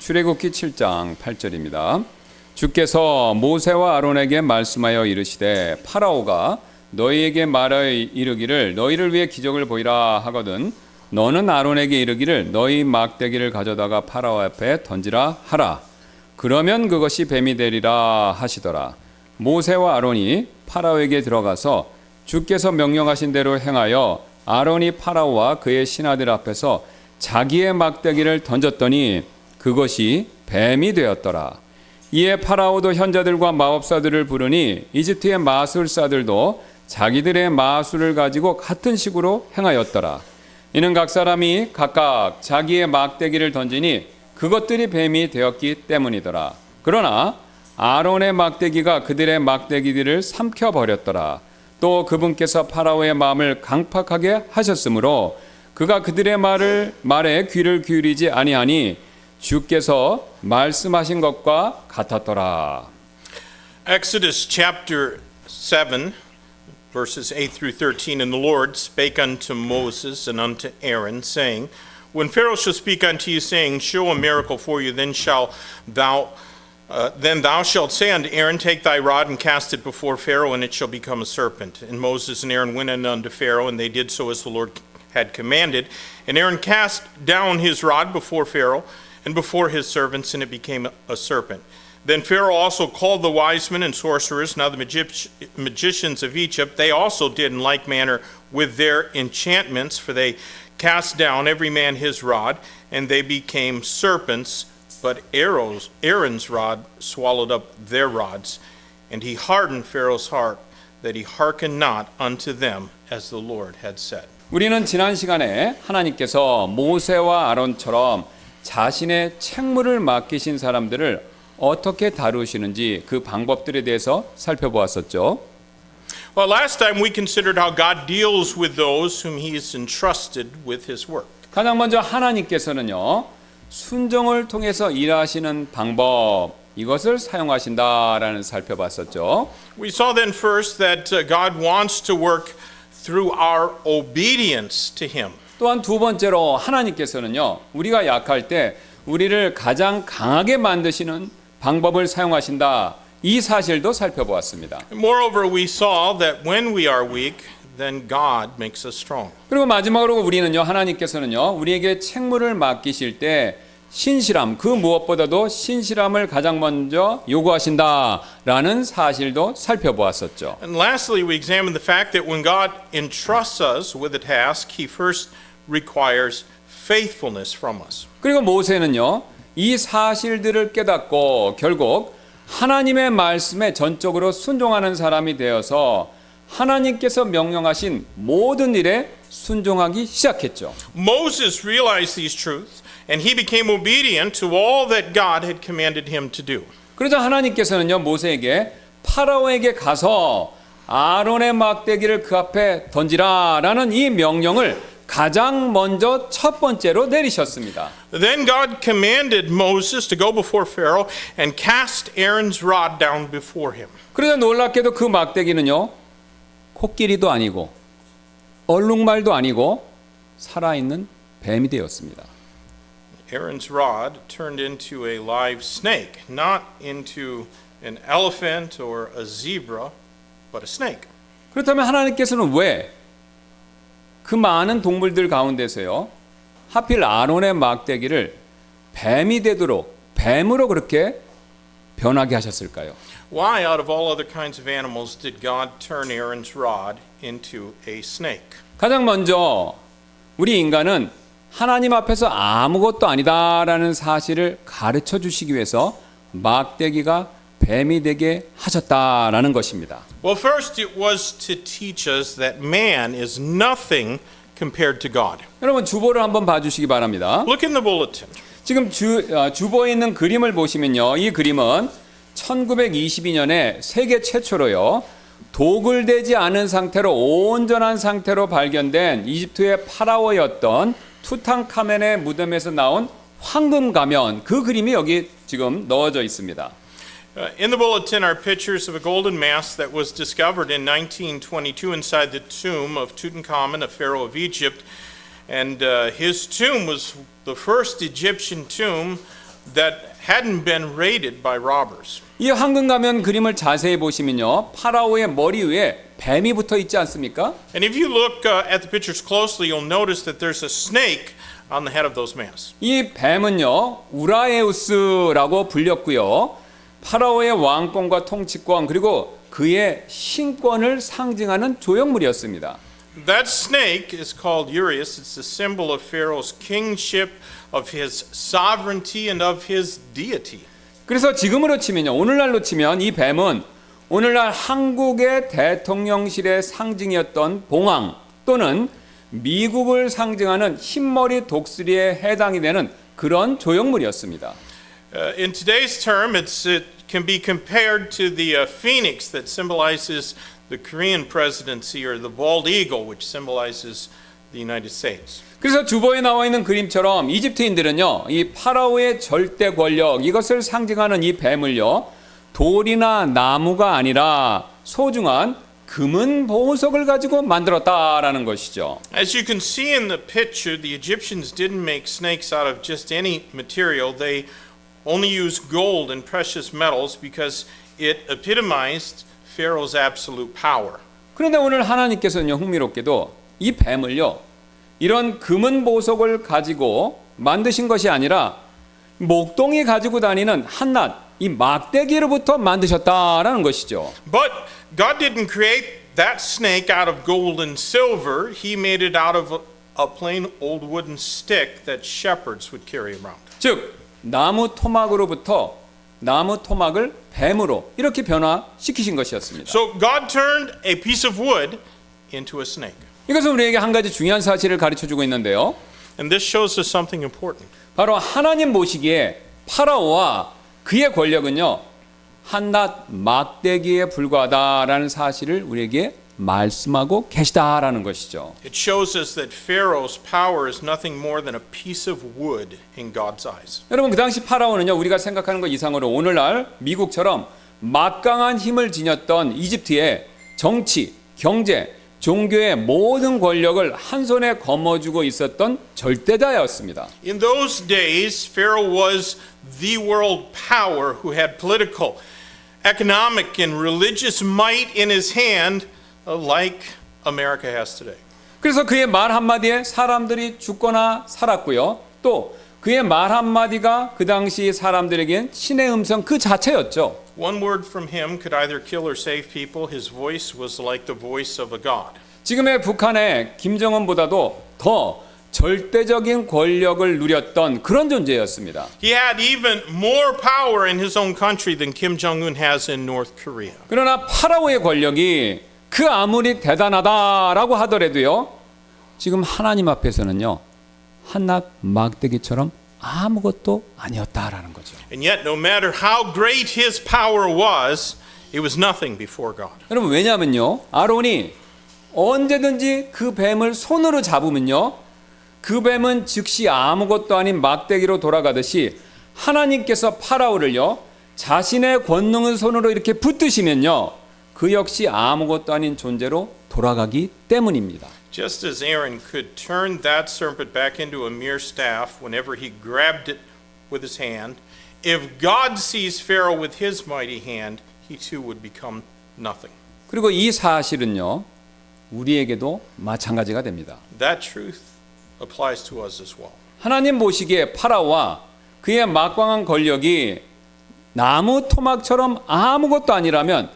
출애굽기 7장 8절입니다. 주께서 모세와 아론에게 말씀하여 이르시되 파라오가 너희에게 말하여 이르기를 너희를 위해 기적을 보이라 하거든 너는 아론에게 이르기를 너희 막대기를 가져다가 파라오 앞에 던지라 하라. 그러면 그것이 뱀이 되리라 하시더라. 모세와 아론이 파라오에게 들어가서 주께서 명령하신 대로 행하여 아론이 파라오와 그의 신하들 앞에서 자기의 막대기를 던졌더니 그것이 뱀이 되었더라. 이에 파라오도 현자들과 마법사들을 부르니 이집트의 마술사들도 자기들의 마술을 가지고 같은 식으로 행하였더라. 이는 각 사람이 각각 자기의 막대기를 던지니 그것들이 뱀이 되었기 때문이더라. 그러나 아론의 막대기가 그들의 막대기들을 삼켜버렸더라. 또 그분께서 파라오의 마음을 강팍하게 하셨으므로 그가 그들의 말에 귀를 기울이지 아니하니 주께서 말씀하신 것과 같았더라. Exodus chapter 7 verses 8 through 13. And the Lord spake unto Moses and unto Aaron, saying, When Pharaoh shall speak unto you, saying, Show a miracle for you, then thou shalt say unto Aaron, Take thy rod and cast it before Pharaoh, and it shall become a serpent. And Moses and Aaron went in unto Pharaoh, and they did so as the Lord had commanded. And Aaron cast down his rod before Pharaoh and before his servants, and it became a serpent. Then Pharaoh also called the wise men and sorcerers, now the magicians of Egypt. They also did in like manner with their enchantments, for they cast down every man his rod, and they became serpents. But Aaron's rod swallowed up their rods, and he hardened Pharaoh's heart, that he hearkened not unto them, as the Lord had said. 우리는 지난 시간에 하나님께서 모세와 아론처럼 자신의 책무를 맡기신 사람들을 어떻게 다루시는지 그 방법들에 대해서 살펴보았었죠. Well, last time we considered how God deals with those whom He has entrusted with His work. 가장 먼저 하나님께서는요. 순종을 통해서 일하시는 방법 이것을 사용하신다라는 살펴봤었죠. We saw then first that God wants to work through our obedience to Him. 또한 두 번째로 하나님께서는요. 우리가 약할 때 우리를 가장 강하게 만드시는 방법을 사용하신다. 이 사실도 살펴보았습니다. Moreover, we saw that when we are weak, then God makes us strong. 그리고 마지막으로 우리는요. 하나님께서는요. 우리에게 책무를 맡기실 때 신실함, 그 무엇보다도 신실함을 가장 먼저 요구하신다라는 사실도 살펴보았었죠. And lastly, we examined the fact that when God entrusts us with a task, He first requires faithfulness from us. 그리고 모세는요. 이 사실들을 깨닫고 결국 하나님의 말씀에 전적으로 순종하는 사람이 되어서 하나님께서 명령하신 모든 일에 순종하기 시작했죠. Moses realized these truths and he became obedient to all that God had commanded him to do. 그러자 하나님께서는요. 모세에게 파라오에게 가서 아론의 막대기를 그 앞에 던지라라는 이 명령을 가장 먼저 첫 번째로 내리셨습니다. Then God commanded Moses to go before Pharaoh and cast Aaron's rod down before him. 그러자 놀랍게도 그 막대기는요. 코끼리도 아니고 얼룩말도 아니고 살아있는 뱀이 되었습니다. Aaron's rod turned into a live snake, not into an elephant or a zebra, but a snake. 그렇다면 하나님께서는 왜 그 많은 동물들 가운데서요. 하필 아론의 막대기를 뱀이 되도록 뱀으로 그렇게 변하게 하셨을까요? Why, out of all other kinds of animals, did God turn Aaron's rod into a snake? 가장 먼저 우리 인간은 하나님 앞에서 아무것도 아니다라는 사실을 가르쳐 주시기 위해서 막대기가 뱀이 되게 하셨다라는 것입니다. Well, first it was to teach us that man is nothing compared to God. 여러분 주보를 한번 봐주시기 바랍니다. Look in the bulletin. 지금 주보에 있는 그림을 보시면요. 이 그림은 1922년에 세계 최초로요. 도굴되지 않은 상태로 온전한 상태로 발견된 이집트의 파라오였던 투탕카멘의 무덤에서 나온 황금 가면 그 그림이 여기 지금 넣어져 있습니다. In the bulletin are pictures of a golden mask that was discovered in 1922 inside the tomb of Tutankhamun, a pharaoh of Egypt. And his tomb was the first Egyptian tomb that hadn't been raided by robbers. 이 황금 가면 그림을 자세히 보시면요, 파라오의 머리 위에 뱀이 붙어 있지 않습니까? And if you look at the pictures closely, you'll notice that there's a snake on the head of those masks. 이 뱀은요, 우라에우스라고 불렸고요, 파라오의 왕권과 통치권 그리고 그의 신권을 상징하는 조형물이었습니다. That snake is called Urias. It's a symbol of Pharaoh's kingship, of his sovereignty, and of his deity. 그래서 지금으로 치면요, 오늘날로 치면 이 뱀은 오늘날 한국의 대통령실의 상징이었던 봉황 또는 미국을 상징하는 흰머리 독수리에 해당이 되는 그런 조형물이었습니다. In today's term, it can be compared to the phoenix that symbolizes the Korean presidency, or the bald eagle, which symbolizes the United States. 그래서 주보에 나와 있는 그림처럼 이집트인들은요, 이 파라오의 절대 권력, 이것을 상징하는 이 뱀을요, 돌이나 나무가 아니라 소중한 금은 보석을 가지고 만들었다라는 것이죠. As you can see in the picture, the Egyptians didn't make snakes out of just any material. They only used gold and precious metals because it epitomized Pharaoh's absolute power. 그런데 오늘 하나님께서는요, 흥미롭게도 이 뱀을요, 이런 금은 보석을 가지고 만드신 것이 아니라 목동이 가지고 다니는 한낱 이 막대기로부터 만드셨다라는 것이죠. But God didn't create that snake out of gold and silver. He made it out of a plain old wooden stick that shepherds would carry around. 즉 나무 토막으로부터 나무 토막을 뱀으로 이렇게 변화시키신 것이었습니다. So God turned a piece of wood into a snake. 이것은 우리에게 한 가지 중요한 사실을 가르쳐주고 있는데요. And this shows us something important. 바로 하나님 보시기에 파라오와 그의 권력은요, 한낱 막대기에 불과하다라는 사실을 우리에게 말씀하고 계시다라는 것이죠. It shows us that Pharaoh's power is nothing more than a piece of wood in God's eyes. 여러분, 그 당시 파라오는요, 우리가 생각하는 것 이상으로 오늘날 미국처럼 막강한 힘을 지녔던 이집트의 정치, 경제, 종교의 모든 권력을 한 손에 거머쥐고 있었던 절대자였습니다. In those days, Pharaoh was the world power who had political, economic, and religious might in his hand, like America has today. 그래서 그의 말 한마디에 사람들이 죽거나 살았고요. 또 그의 말 한마디가 그 당시 사람들에겐 신의 음성 그 자체였죠. One word from him could either kill or save people. His voice was like the voice of a god. 지금의 북한의 김정은보다도 더 절대적인 권력을 누렸던 그런 존재였습니다. He had even more power in his own country than Kim Jong-un has in North Korea. 그러나 파라오의 권력이 그 아무리 대단하다라고 하더라도요, 지금 하나님 앞에서는요, 한낱 막대기처럼 아무것도 아니었다라는 거죠. And yet, no matter how great his power was, it was nothing before God. 여러분, 왜냐하면요, 아론이 언제든지 그 뱀을 손으로 잡으면요, 그 뱀은 즉시 아무것도 아닌 막대기로 돌아가듯이 하나님께서 파라오를요, 자신의 권능의 손으로 이렇게 붙드시면요, 그 역시 아무것도 아닌 존재로 돌아가기 때문입니다. Just as Aaron could turn that serpent back into a mere staff whenever he grabbed it with his hand, if God sees Pharaoh with his mighty hand, he too would become nothing. 그리고 이 사실은요, 우리에게도 마찬가지가 됩니다. That truth applies to us as well. 하나님 보시기에 파라오와 그의 막강한 권력이 나무 토막처럼 아무것도 아니라면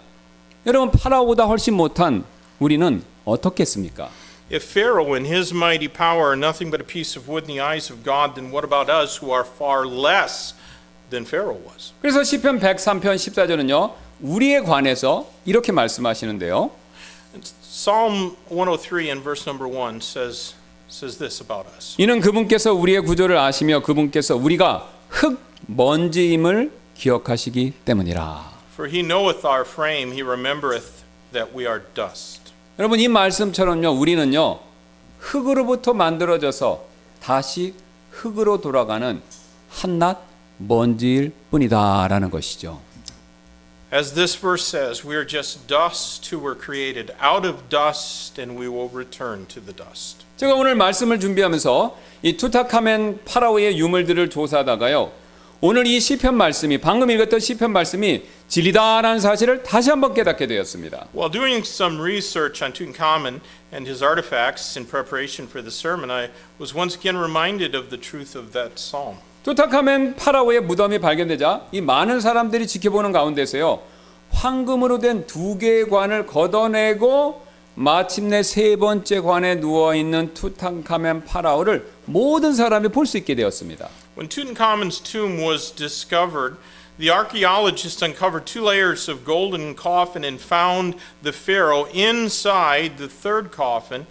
여러분, 파라오보다 훨씬 못한 우리는 어떻겠습니까? If Pharaoh and his mighty power are nothing but a piece of wood in the eyes of God, then what about us who are far less than Pharaoh was? 그래서 시편 103편 14절은요, 우리에 관해서 이렇게 말씀하시는데요. Psalm 103 and verse number 1 says this about us. 이는 그분께서 우리의 구조를 아시며 그분께서 우리가 흙 먼지임을 기억하시기 때문이라. For he knoweth our frame, he remembereth that we are dust. 여러분, 이 말씀처럼요, 우리는요, 흙으로부터 만들어져서 다시 흙으로 돌아가는 한낱 먼지일 뿐이다라는 것이죠. As this verse says, we are just dust who were created out of dust, and we will return to the dust. 제가 오늘 말씀을 준비하면서 이 투타카멘 파라오의 유물들을 조사하다가요, 오늘 이 시편 말씀이 방금 읽었던 시편 말씀이 진리다라는 사실을 다시 한번 깨닫게 되었습니다. While doing some research on Tutankhamun and his artifacts in preparation for the sermon, I was once again reminded of the truth of that psalm. 투탕카멘 파라오의 무덤이 발견되자 이 많은 사람들이 지켜보는 가운데서요, 황금으로 된 2개의 관을 걷어내고 마침내 3번째 관에 누워있는 투탕카멘 파라오를 모든 사람이 볼 수 있게 되었습니다. When Tutankhamun's tomb was discovered, the archaeologists uncovered 2 layers of golden coffin and found the pharaoh inside the third coffin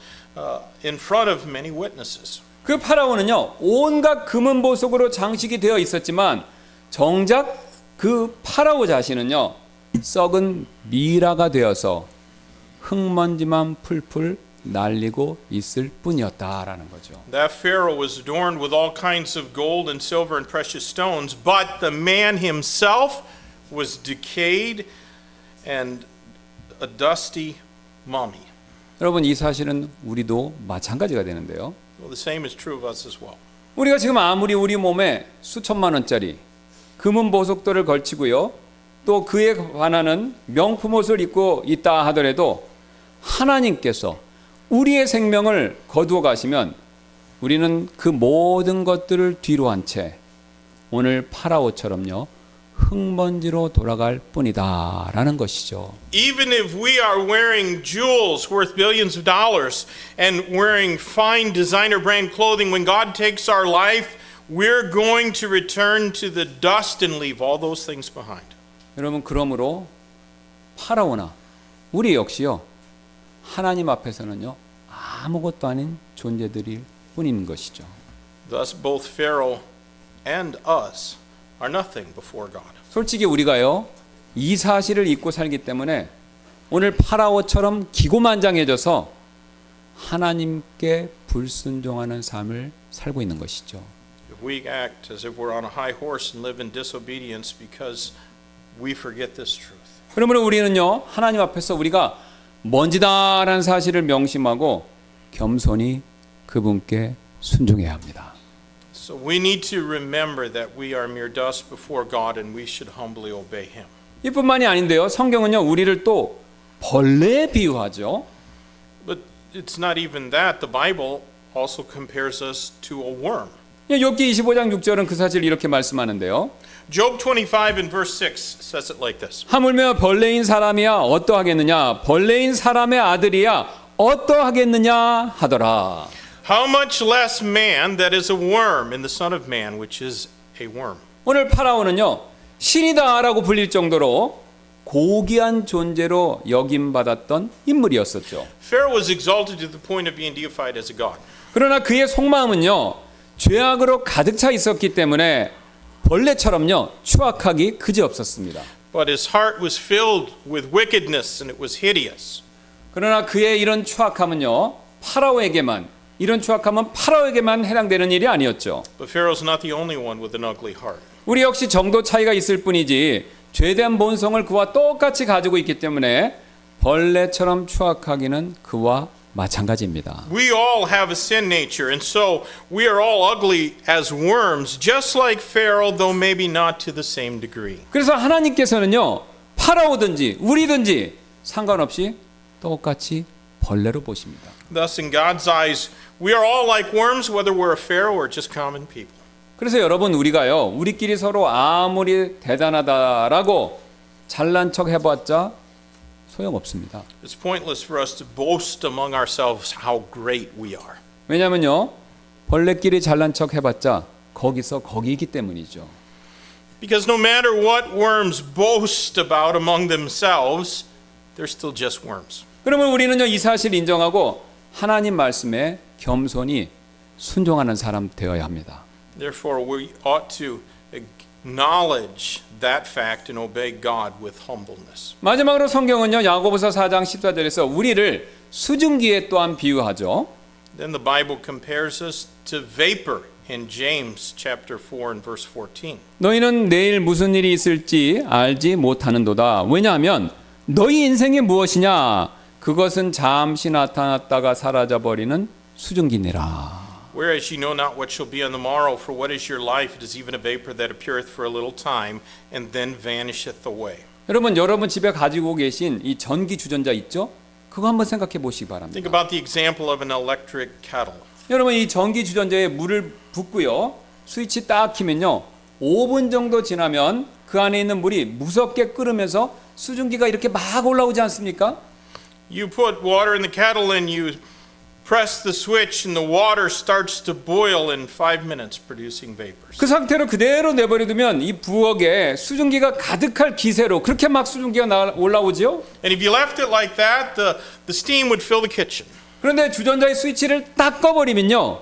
in front of many witnesses. 그 파라오는요, 온갖 금은 보석으로 장식이 되어 있었지만 정작 그 파라오 자신은요, 썩은 미라가 되어서 흙먼지만 풀풀 날리고 있을 뿐이었다라는 거죠. That pharaoh was adorned with all kinds of gold and silver and precious stones, but the man himself was decayed and a dusty mummy. 여러분, 이 사실은 우리도 마찬가지가 되는데요. Well, the same is true of us as well. 우리가 지금 아무리 우리 몸에 수천만 원짜리 금은 보석들을 걸치고요, 또 그에 반하는 명품 옷을 입고 있다 하더라도 하나님께서 우리의 생명을 거두어 가시면 우리는 그 모든 것들을 뒤로 한 채 오늘 파라오처럼요, 흙먼지로 돌아갈 뿐이다라는 것이죠. Even if we are wearing jewels worth billions of dollars and wearing fine designer brand clothing, when God takes our life, we're going to return to the dust and leave all those things behind. 여러분, 그러므로 파라오나 우리 역시요, 하나님 앞에서는요, 아무것도 아닌 존재들일 뿐인 것이죠. Thus both Pharaoh and us are nothing before God. 솔직히 우리가요, 이 사실을 잊고 살기 때문에 오늘 파라오처럼 기고만장해져서 하나님께 불순종하는 삶을 살고 있는 것이죠. If we act as if we're on a high horse and live in disobedience because we forget this truth. 그러므로 우리는요, 하나님 앞에서 우리가 먼지다라는 사실을 명심하고 겸손히 그분께 순종해야 합니다. So we need to remember that we are mere dust before God and we should humbly obey Him. 이뿐만이 아닌데요, 성경은요, 우리를 또 벌레에 비유하죠. But it's not even that. The Bible also compares us to a worm. 욥기 25장 6절은 그 사실을 이렇게 말씀하는데요. Job 25 and verse 6 says it like this. 하물며 벌레인 사람이야 어떠하겠느냐, 벌레인 사람의 아들이야 어떠하겠느냐 하더라. How much less man that is a worm in the son of man, which is a worm. 오늘 파라오는요, 신이다라고 불릴 정도로 고귀한 존재로 여김받았던 인물이었었죠. Pharaoh was exalted to the point of being deified as a god. 그러나 그의 속마음은요, 죄악으로 가득 차 있었기 때문에 벌레처럼요, 추악하기 그지없었습니다. But his heart was filled with wickedness and it was hideous. 그러나 그의 이런 추악함은요, 이런 추악함은 파라오에게만 해당되는 일이 아니었죠. But Pharaoh's not the only one with an ugly heart. 우리 역시 정도 차이가 있을 뿐이지 죄된 본성을 그와 똑같이 가지고 있기 때문에 벌레처럼 추악하기는 그와 마찬가지입니다. We all have a sin nature, and so we are all ugly as worms, just like Pharaoh, though maybe not to the same degree. 그래서 하나님께서는요, 파라오든지 우리든지 상관없이 똑같이 벌레로 보십니다. Thus, in God's eyes, we are all like worms, whether we're a Pharaoh or just common people. 그래서 여러분, 우리가요, 우리끼리 서로 아무리 대단하다라고 잘난 척 해봤자 소용없습니다. It's pointless for us to boast among ourselves how great we are. 왜냐면요, 벌레끼리 잘난 척 해봤자 거기서 거기이기 때문이죠. Because no matter what worms boast about among themselves, they're still just worms. 그러면 우리는요, 이 사실을 인정하고 하나님 말씀에 겸손히 순종하는 사람 되어야 합니다. Therefore, we ought to acknowledge that fact and obey God with humbleness. 마지막으로 성경은요, 야고보서 4장 14절에서 우리를 수증기에 또한 비유하죠. Then the Bible compares us to vapor in James chapter 4 and verse 14. 너희는 내일 무슨 일이 있을지 알지 못하는도다. 왜냐하면 너희 인생이 무엇이냐? 그것은 잠시 나타났다가 사라져버리는 수증기니라. Whereas you know not what shall be on the morrow, for what is your life? It is even a vapor that appeareth for a little time, and then vanisheth away. 여러분 집에 가지고 계신 이 전기 주전자 있죠? 그거 한번 생각해 보시기 바랍니다. Think about the example of an electric kettle. 여러분 이 전기 주전자에 물을 붓고요. 스위치 딱 키면요. 5분 정도 지나면 그 안에 있는 물이 무섭게 끓으면서 수증기가 이렇게 막 올라오지 않습니까? You put water in the kettle and you press the switch and the water starts to boil in 5 minutes, producing vapors. 그 상태로 그대로 내버려두면 이 부엌에 수증기가 가득할 기세로 그렇게 막 수증기가 올라오지요. And if you left it like that, the steam would fill the kitchen. 그런데 주전자의 스위치를 딱 꺼버리면요.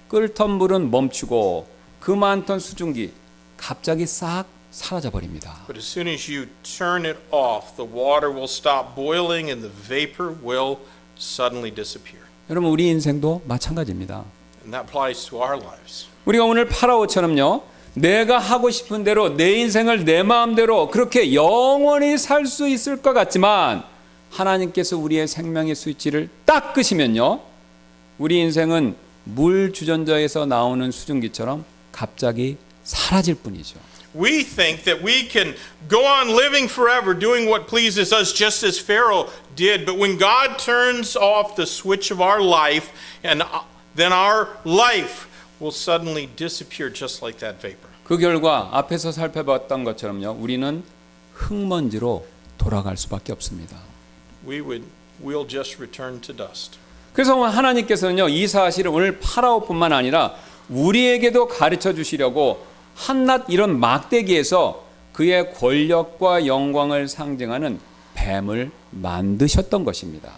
끓던 물은 멈추고 그 많던 수증기 갑자기 싹 사라져 버립니다. But as soon as you turn it off, the water will stop boiling and the vapor will suddenly disappear. 여러분 우리 인생도 마찬가지입니다. And that applies to our lives. 우리가 오늘 파라오처럼요. 내가 하고 싶은 대로 내 인생을 내 마음대로 그렇게 영원히 살 수 있을 것 같지만 하나님께서 우리의 생명의 스위치를 딱 끄시면요. 우리 인생은 물 주전자에서 나오는 수증기처럼 갑자기 사라질 뿐이죠. We think that we can go on living forever doing what pleases us just as Pharaoh did, but when God turns off the switch of our life, and then our life will suddenly disappear just like that vapor. 그 결과 앞에서 살펴봤던 것처럼요. 우리는 흙먼지로 돌아갈 수밖에 없습니다. We'll just return to dust. 그래서 하나님께서는요. 이 사실을 오늘 파라오뿐만 아니라 우리에게도 가르쳐 주시려고 한낱 이런 막대기에서 그의 권력과 영광을 상징하는 뱀을 만드셨던 것입니다.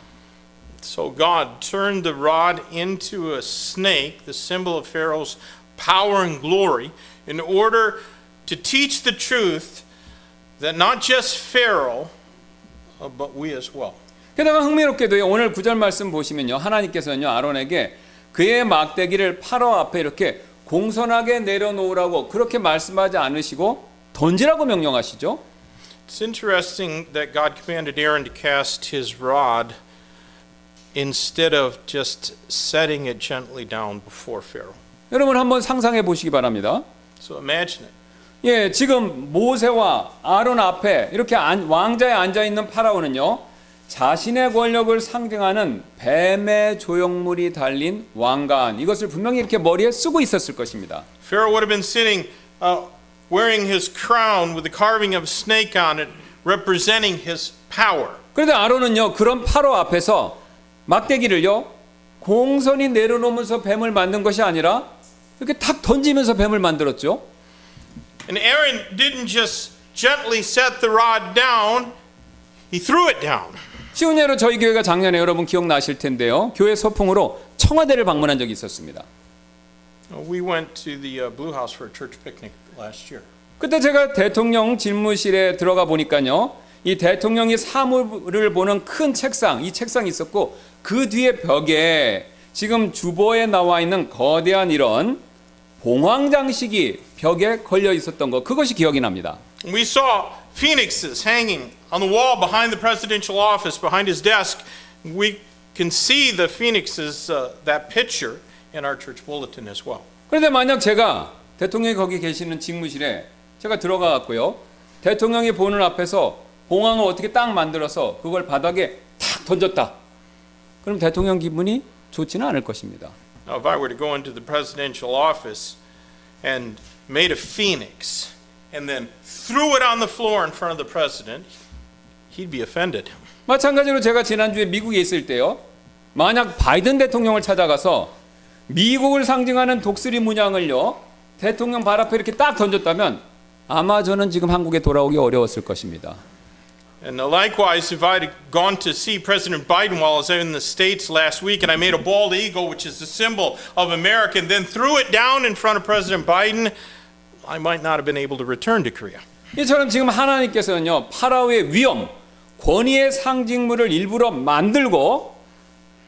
So God turned the rod into a snake, the symbol of Pharaoh's power and glory, in order to teach the truth that not just Pharaoh, but we as well. 게다가 흥미롭게도요. 오늘 9절 말씀 보시면요. 하나님께서는요. 아론에게 그의 막대기를 파라오 앞에 이렇게 공손하게 내려놓으라고 그렇게 말씀하지 않으시고 던지라고 명령하시죠. It's interesting that God commanded Aaron to cast his rod instead of just setting it gently down before Pharaoh. 여러분 한번 상상해 보시기 바랍니다. So imagine it. 예, 지금 모세와 아론 앞에 이렇게 왕자에 앉아 있는 파라오는요. 자신의 권력을 상징하는 뱀의 조형물이 달린 왕관 이것을 분명히 이렇게 머리에 쓰고 있었을 것입니다. Pharaoh would have been sitting wearing his crown with the carving of a snake on it representing his power. 그런데 아론은요. 그런 파라오 앞에서 막대기를요. 공손히 내려놓으면서 뱀을 만든 것이 아니라 이렇게 탁 던지면서 뱀을 만들었죠. And Aaron didn't just gently set the rod down, he threw it down. 쉬운 예로 저희 교회가 작년에 여러분 기억나실 텐데요. 교회 소풍으로 청와대를 방문한 적이 있었습니다. We went to the Blue House for a church picnic last year. 그때 제가 대통령 집무실에 들어가 보니까요. 이 대통령이 사무를 보는 큰 책상, 이 책상이 있었고 그 뒤에 벽에 지금 주보에 나와 있는 거대한 이런 봉황 장식이 벽에 걸려 있었던 것 그것이 기억이 납니다. We saw phoenixes hanging on the wall behind the presidential office, behind his desk. We can see the phoenixes, that picture, in our church bulletin as well. 그런데 만약 제가 대통령이 거기 계시는 직무실에 제가 들어가 갖고요. 대통령이 보는 앞에서 봉황을 어떻게 딱 만들어서 그걸 바닥에 탁 던졌다. 그럼 대통령 기분이 좋지는 않을 것입니다. Now, if I were to go into the presidential office and made a phoenix and then threw it on the floor in front of the president, he'd be offended. 마찬가지로 제가 지난주에 미국에 있을 때요. 만약 바이든 대통령을 찾아가서 미국을 상징하는 독수리 문양을요. 대통령 발 앞에 이렇게 딱 던졌다면 아마 저는 지금 한국에 돌아오기 어려웠을 것입니다. And likewise, if I'd gone to see President Biden while I was in the States last week and I made a bald eagle, which is the symbol of America, and then threw it down in front of President Biden, I might not have been able to return to Korea. 이처럼 지금 하나님께서는요. 파라오의 위엄, 권위의 상징물을 일부러 만들고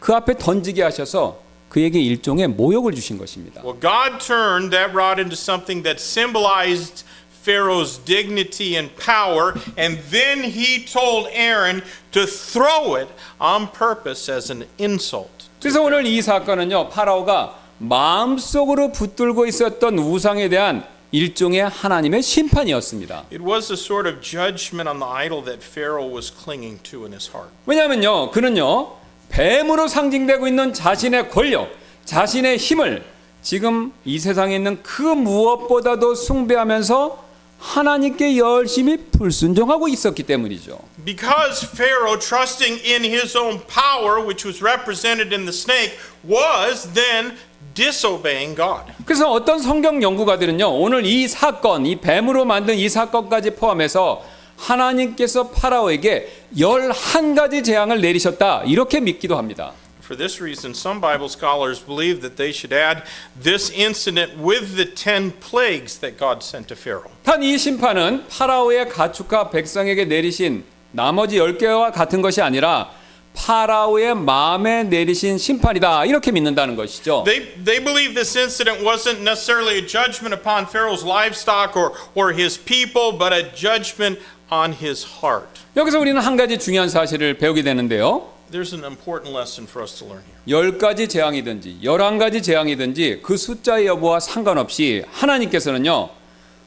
그 앞에 던지게 하셔서 그에게 일종의 모욕을 주신 것입니다. Well, God turned that rod into something that symbolized Pharaoh's dignity and power, and then he told Aaron to throw it on purpose as an insult. 그래서 오늘 이 사건은요. 파라오가 마음속으로 붙들고 있었던 우상에 대한 일종의 하나님의 심판이었습니다. It was a sort of judgment on the idol that Pharaoh was clinging to in his heart. 왜냐하면요, 그는요, 뱀으로 상징되고 있는 자신의 권력, 자신의 힘을 지금 이 세상에 있는 그 무엇보다도 숭배하면서 하나님께 열심히 불순종하고 있었기 때문이죠. Because Pharaoh, trusting in his own power, which was represented in the snake, was then disobeying God. 그래서 어떤 성경 연구가들은요, 오늘 이 사건, 이 뱀으로 만든 이 사건까지 포함해서 하나님께서 파라오에게 11가지 재앙을 내리셨다, 이렇게 믿기도 합니다. For this reason, some Bible scholars believe that they should add this incident with the 10 plagues that God sent to Pharaoh. 단 이 심판은 파라오의 가축과 백성에게 내리신 나머지 10개와 같은 것이 아니라 파라오의 마음에 내리신 심판이다, 이렇게 믿는다는 것이죠. They believe this incident wasn't necessarily a judgment upon Pharaoh's livestock or his people, but a judgment on his heart. 여기서 우리는 한 가지 중요한 사실을 배우게 되는데요. There's an important lesson for us to learn here. 10가지 재앙이든지 11가지 재앙이든지 그 숫자의 여부와 상관없이 하나님께서는요,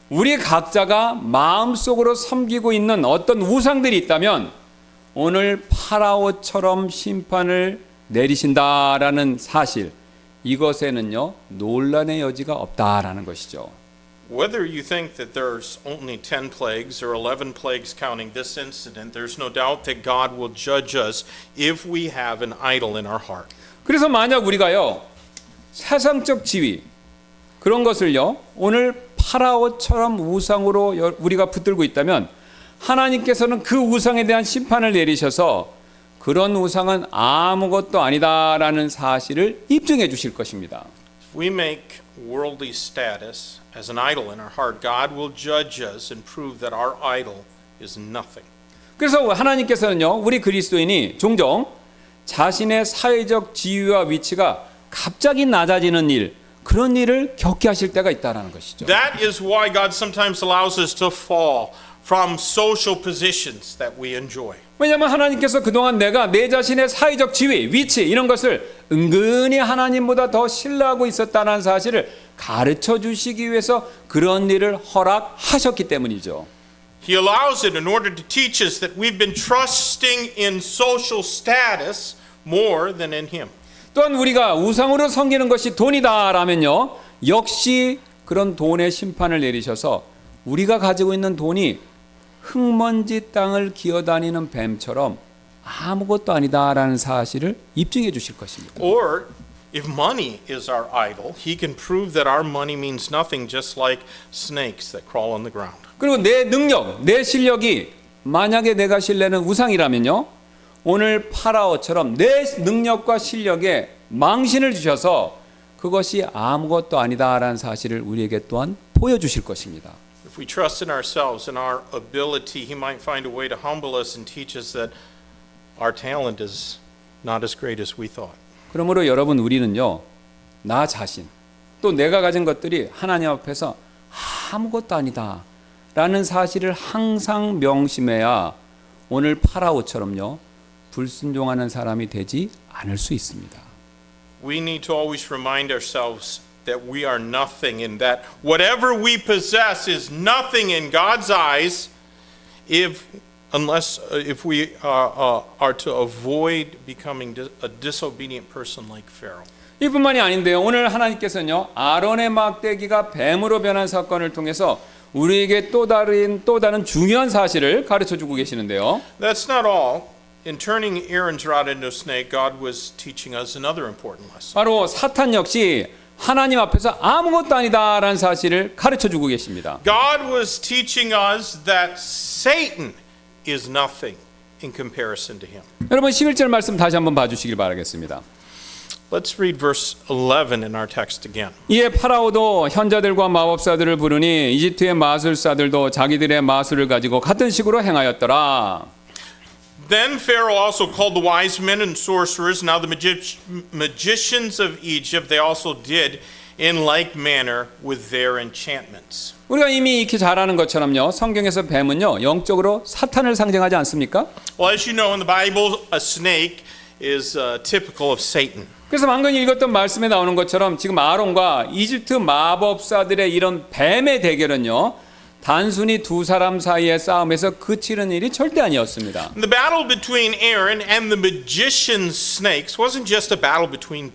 우리 각자가 마음속으로 섬기고 있는 어떤 우상들이 있다면 오늘 파라오처럼 심판을 내리신다라는 사실, 이것에는요, 논란의 여지가 없다라는 것이죠. Whether you think that there's only 10 plagues or 11 plagues counting this incident, there's no doubt that God will judge us if we have an idol in our heart. 그래서 만약 우리가요, 세상적 지위 그런 것을요, 오늘 파라오처럼 우상으로 우리가 붙들고 있다면 하나님께서는 그 우상에 대한 심판을 내리셔서 그런 우상은 아무것도 아니다라는 사실을 입증해 주실 것입니다. If we make worldly status as an idol in our heart, God will judge us and prove that our idol is nothing. 그래서 하나님께서는요, 우리 그리스도인이 종종 자신의 사회적 지위와 위치가 갑자기 낮아지는 일, 그런 일을 겪게 하실 때가 있다라는 것이죠. That is why God sometimes allows us to fall from social positions that we enjoy. 왜냐하면 하나님께서 그동안 내가 내 자신의 사회적 지위, 위치 이런 것을 은근히 하나님보다 더 신뢰하고 있었다는 사실을 가르쳐 주시기 위해서 그런 일을 허락하셨기 때문이죠. He allows it in order to teach us that we've been trusting in social status more than in Him. 또한 우리가 우상으로 섬기는 것이 돈이다라면요, 역시 그런 돈의 심판을 내리셔서 우리가 가지고 있는 돈이 흙먼지 땅을 기어다니는 뱀처럼 아무것도 아니다라는 사실을 입증해 주실 것입니다. Or if money is our idol, He can prove that our money means nothing, just like snakes that crawl on the ground. 그리고 내 능력, 내 실력이 만약에 내가 신뢰는 우상이라면요, 오늘 파라오처럼 내 능력과 실력에 망신을 주셔서 그것이 아무것도 아니다라는 사실을 우리에게 또한 보여주실 것입니다. If we trust in ourselves and our ability, He might find a way to humble us and teach us that our talent is not as great as we thought. 그러므로 여러분, 우리는요, 나 자신 또 내가 가진 것들이 하나님 앞에서 아무것도 아니다 라는 사실을 항상 명심해야 오늘 파라오처럼요, 불순종하는 사람이 되지 않을 수 있습니다. We need to always remind ourselves that we are nothing and that whatever we possess is nothing in God's eyes if we are to avoid becoming a disobedient person like Pharaoh. 이뿐만이 아닌데요, 오늘 하나님께서는요, 아론의 막대기가 뱀으로 변한 사건을 통해서 우리에게 또 다른 중요한 사실을 가르쳐주고 계시는데요. That's not all. In turning Aaron's rod into a snake, God was teaching us another important lesson. 바로 사탄 역시 하나님 앞에서 아무것도 아니다라는 사실을 가르쳐주고 계십니다. God was teaching us that Satan is nothing in comparison to him. 여러분, 11절 말씀 다시 한번 봐주시길 바라겠습니다. Let's read verse 11 in our text again. 이에 파라오도 현자들과 마법사들을 부르니 이집트의 마술사들도 자기들의 마술을 가지고 같은 식으로 행하였더라. Then Pharaoh also called the wise men and sorcerers. Now the magicians of Egypt, they also did in like manner with their enchantments. 우리가 이미 익히 잘 아는 것처럼요, 성경에서 뱀은요, 영적으로 사탄을 상징하지 않습니까? Well, as you know, in the Bible, a snake is typical of Satan. 그래서 방금 읽었던 말씀에 나오는 것처럼 지금 아론과 이집트 마법사들의 이런 뱀의 대결은요, 단순히 두 사람 사이의 싸움에서 그치는 일이 절대 아니었습니다. The battle between Aaron and the magician snakes wasn't just a battle between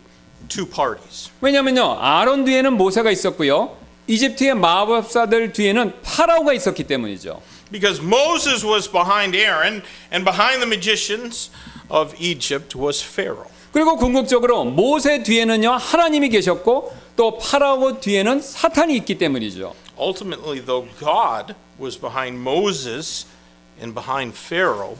two parties. 왜냐면요, 아론 뒤에는 모세가 있었고요, 이집트의 마법사들 뒤에는 파라오가 있었기 때문이죠. Because Moses was behind Aaron, and behind the magicians of Egypt was Pharaoh. 그리고 궁극적으로 모세 뒤에는요, 하나님이 계셨고 또 파라오 뒤에는 사탄이 있기 때문이죠. Ultimately, though, God was behind Moses and behind Pharaoh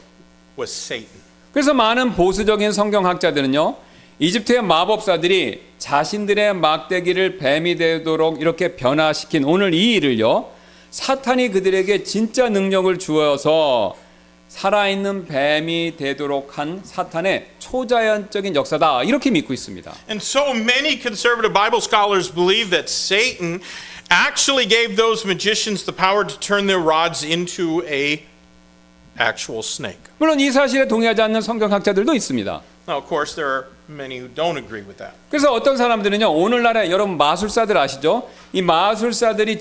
was Satan. 그래서 많은 보수적인 성경학자들은요, 이집트의 마법사들이 자신들의 막대기를 뱀이 되도록 이렇게 변화시킨 오늘 이 일을요, 사탄이 그들에게 진짜 능력을 주어서 살아있는 뱀이 되도록 한 사탄의 초자연적인 역사다, 이렇게 믿고 있습니다. And so many conservative Bible scholars believe that Satan actually gave those magicians the power to turn their rods into a actual snake. 물론 이 사실에 동의하지 않는 성경학자들도 있습니다. Now, of course, there are many who don't agree with that. 그래서 어떤 사람들은요, 오늘날에 여러분 마술사들 아시죠? 이 마술사들이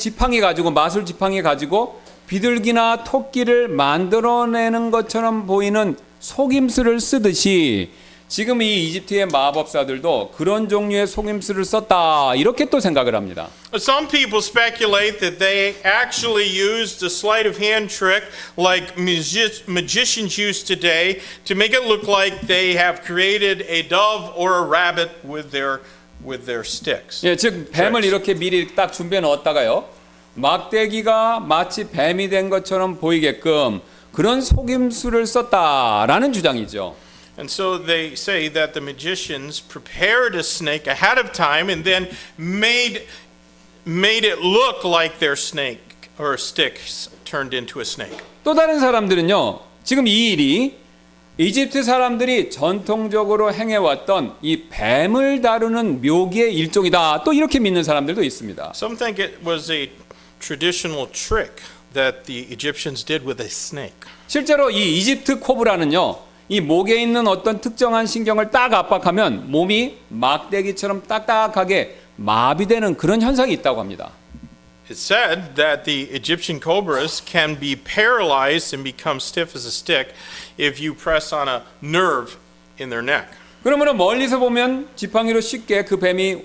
마술 지팡이 가지고 비둘기나 토끼를 만들어내는 것처럼 보이는 속임수를 쓰듯이 지금 이 이집트의 마법사들도 그런 종류의 속임수를 썼다, 이렇게 또 생각을 합니다. Some people speculate that they actually used a sleight of hand trick like magicians use today to make it look like they have created a dove or a rabbit with their sticks. 예, 즉 뱀을 이렇게 미리 딱 준비해 넣었다가요, 막대기가 마치 뱀이 된 것처럼 보이게끔 그런 속임수를 썼다라는 주장이죠. And so they say that the magicians prepared a snake ahead of time and then made it look like their snake or sticks turned into a snake. 또 다른 사람들은요, 지금 이 일이 이집트 사람들이 전통적으로 행해왔던 이 뱀을 다루는 묘기의 일종이다, 또 이렇게 믿는 사람들도 있습니다. Some think it was a traditional trick that the Egyptians did with a snake. 실제로 이 이집트 코브라는요, 이 목에 있는 어떤 특정한 신경을 딱 압박하면 몸이 막대기처럼 딱딱하게 마비되는 그런 현상이 있다고 합니다. It's said that the Egyptian cobras can be paralyzed and become stiff as a stick if you press on a nerve in their neck. 그러면 멀리서 보면 지팡이로 쉽게 그 뱀이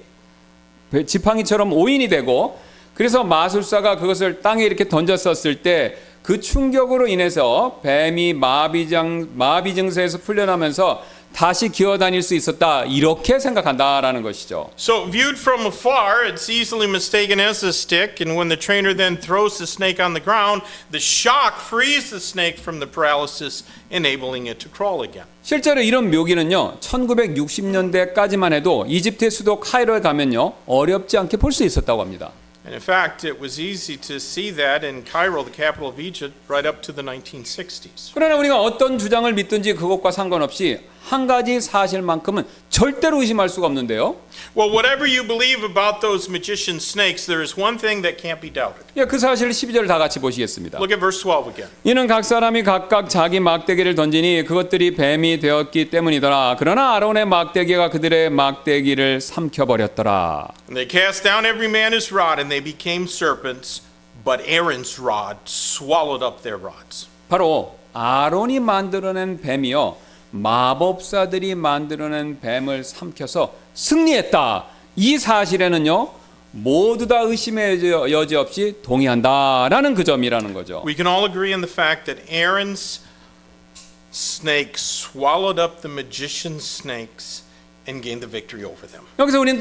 지팡이처럼 오인이 되고, 그래서 마술사가 그것을 땅에 이렇게 던졌었을 때 그 충격으로 인해서 뱀이 마비 증세에서 풀려나면서 다시 기어다닐 수 있었다, 이렇게 생각한다라는 것이죠. So viewed from afar, it's easily mistaken as a stick, and when the trainer then throws the snake on the ground, the shock frees the snake from the paralysis, enabling it to crawl again. 실제로 이런 묘기는요, 1960년대까지만 해도 이집트의 수도 카이로에 가면요, 어렵지 않게 볼 수 있었다고 합니다. And in fact, it was easy to see that in Cairo, the capital of Egypt, right up to the 1960s. 그러나 우리가 어떤 주장을 믿든지 그것과 상관없이 한 가지 사실만큼은 절대로 의심할 수가 없는데요. Well, whatever you believe about those magician snakes, there is one thing that can't be doubted. 예, 그 사실을 12절 다 같이 보시겠습니다. Look at verse 12 again. 이는 각 사람이 각각 자기 막대기를 던지니 그것들이 뱀이 되었기 때문이더라. 그러나 아론의 막대기가 그들의 막대기를 삼켜버렸더라. And they cast down every man his rod, and they became serpents, but Aaron's rod swallowed up their rods. 바로 아론이 만들어낸 뱀이요, 마법사들이 만들어낸 뱀을 삼켜서 승리했다, 이 사실에는요 모두 다 의심의 여지 없이 동의한다라는 그 점이라는 거죠. We can all agree in the fact that Aaron's snake swallowed up the magician's snakes and gained the victory over them. 여기서 우리는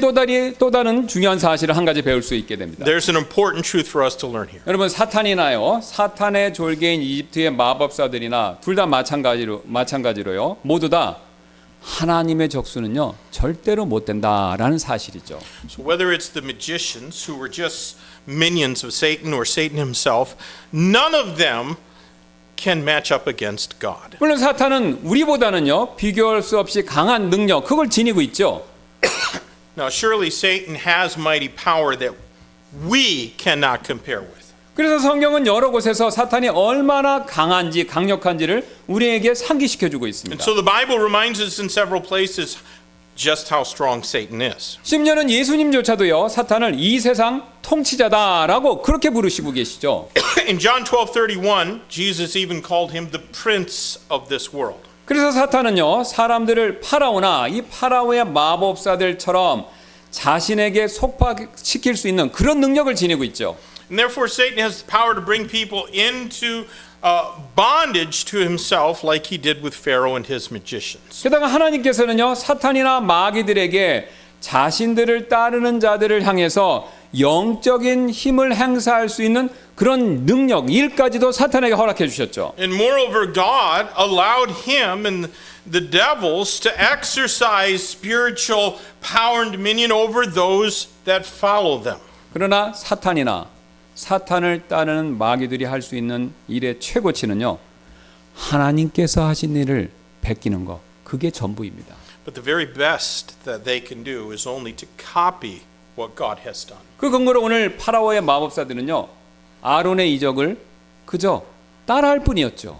또 다른 중요한 사실을 한 가지 배울 수 있게 됩니다. There's an important truth for us to learn here. 여러분, 사탄이나요, 사탄의 졸개인 이집트의 마법사들이나 둘 다 마찬가지로요, 모두 다 하나님의 적수는요 절대로 못 된다라는 사실이죠. So whether it's the magicians who were just minions of Satan or Satan himself, none of them can match up against God. 물론 사탄은 우리보다는요 비교할 수 없이 강한 능력, 그걸 지니고 있죠. Now surely Satan has mighty power that we cannot compare with. 그래서 성경은 여러 곳에서 사탄이 얼마나 강력한지를 우리에게 상기시켜주고 And 있습니다. so the Bible reminds us in several places just how strong Satan is. 심지어는 예수님조차도요, 사탄을 이 세상 통치자다라고 그렇게 부르시고 계시죠. In John 12:31, Jesus even called him the prince of this world. 그래서 사탄은요, 사람들을 파라오나 이 파라오의 마법사들처럼 자신에게 속박시킬 수 있는 그런 능력을 지니고 있죠. And therefore Satan has the power to bring people into bondage to himself like he did with Pharaoh and his magicians. 게다가 하나님께서는요, 사탄이나 마귀들에게 자신들을 따르는 자들을 향해서 영적인 힘을 행사할 수 있는 그런 능력, 일까지도 사탄에게 허락해 주셨죠. And moreover, God allowed him and the devils to exercise spiritual power and dominion over those that follow them. 그러나 사탄이나 사탄을 따르는 마귀들이 할 수 있는 일의 최고치는요, 하나님께서 하신 일을 베끼는 것, 그게 전부입니다. But the very best that they can do is only to copy what God has done. 그 근거로 오늘 파라오의 마법사들은요, 아론의 이적을 그저 따라할 뿐이었죠.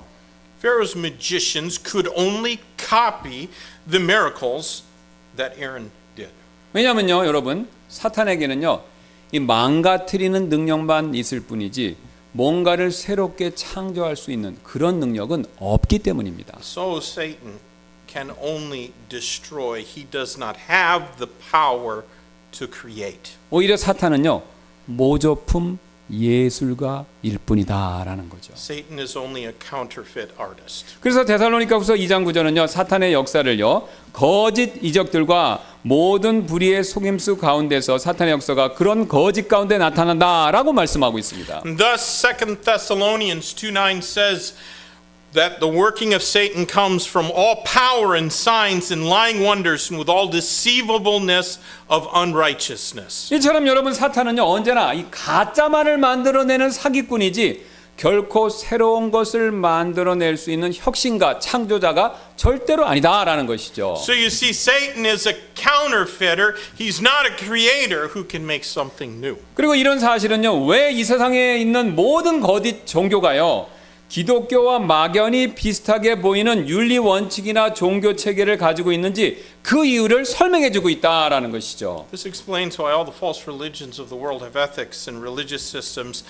Pharaoh's magicians could only copy the miracles that Aaron did. 왜냐하면요, 여러분, 사탄에게는요, 이 망가뜨리는 능력만 있을 뿐이지 뭔가를 새롭게 창조할 수 있는 그런 능력은 없기 때문입니다. So Satan can only destroy. He does not have the power to create. 오히려 사탄은요, 모조품 예술가일 뿐이다라는 거죠. Satan is only a counterfeit artist. 그래서 데살로니가후서 2장 9절은요, 사탄의 역사를요, 거짓 이적들과 모든 불의의 속임수 가운데서 사탄의 역사가 그런 거짓 가운데 나타난다라고 말씀하고 있습니다. And thus 2 Thessalonians 2:9 says that the working of Satan comes from all power and signs and lying wonders and with all deceivableness of unrighteousness. 이처럼 여러분, 사탄은요, 언제나 이 가짜만을 만들어내는 사기꾼이지 결코 새로운 것을 만들어낼 수 있는 혁신가, 창조자가 절대로 아니다라는 것이죠. So you see, Satan is a counterfeiter. He's not a creator who can make something new. 그리고 이런 사실은요, 왜 이 세상에 있는 모든 거짓 종교가요, 기독교와 막연히 비슷하게 보이는 윤리 원칙이나 종교 체계를 가지고 있는지 그 이유를 설명해 주고 있다라는 것이죠. This explains why all the false religions of the world have ethics and religious systems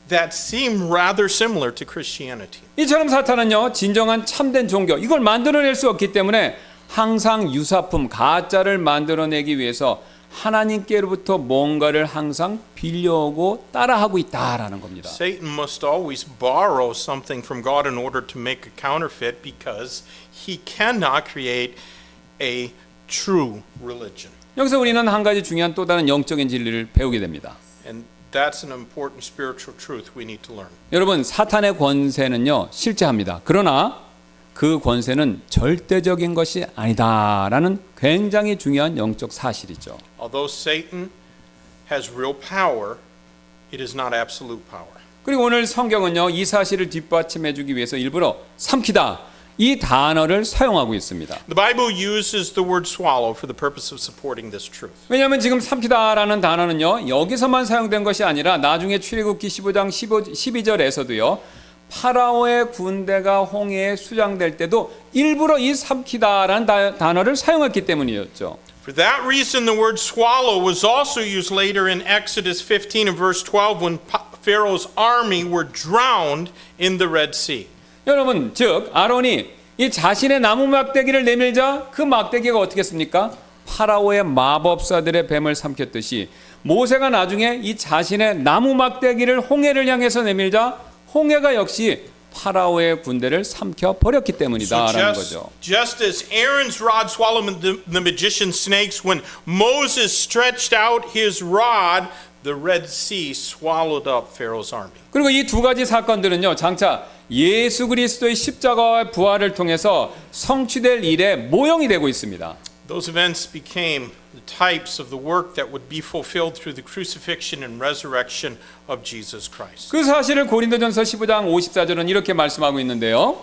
that seem rather similar to Christianity. 이처럼 사탄은요, 진정한 참된 종교, 이걸 만들어낼 수 없기 때문에 항상 유사품, 가짜를 만들어내기 위해서 하나님께로부터 뭔가를 항상 빌려오고 따라하고 있다라는 겁니다. Satan must always borrow something from God in order to make a counterfeit because he cannot create a true religion. 여기서 우리는 한 가지 중요한 또 다른 영적인 진리를 배우게 됩니다. And that's an important spiritual truth we need to learn. 여러분, 사탄의 권세는요, 실제합니다. 그러나 그 권세는 절대적인 것이 아니다라는 굉장히 중요한 영적 사실이죠. Although Satan has real power, it is not absolute power. 그리고 오늘 성경은요, 이 사실을 뒷받침해 주기 위해서 일부러 삼키다, 이 단어를 사용하고 있습니다. The Bible uses the word swallow for the purpose of supporting this truth. 왜냐하면 지금 삼키다라는 단어는요, 여기서만 사용된 것이 아니라 나중에 출애굽기 15장 12절에서도요, 파라오의 군대가 홍해에 수장될 때도 일부러 이 삼키다라는 단어를 사용했기 때문이었죠. For that reason, the word swallow was also used later in Exodus 15 and verse 12 when Pharaoh's army were drowned in the Red Sea. 여러분, 즉 아론이 이 자신의 나무 막대기를 내밀자 그 막대기가 어떻게 했습니까? 파라오의 마법사들의 뱀을 삼켰듯이 모세가 나중에 이 자신의 나무 막대기를 홍해를 향해서 내밀자 홍해가 역시 파라오의 군대를 삼켜 버렸기 때문이다라는 거죠. Just as Aaron's rod swallowed the magician's snakes, when Moses stretched out his rod, the Red Sea swallowed up Pharaoh's army. 그리고 이 두 가지 사건들은요, 장차 예수 그리스도의 십자가와 부활을 통해서 성취될 일의 모형이 되고 있습니다. Those events became the types of the work that would be fulfilled through the crucifixion and resurrection of Jesus Christ. 그 사실을 고린도전서 15장 54절은 이렇게 말씀하고 있는데요.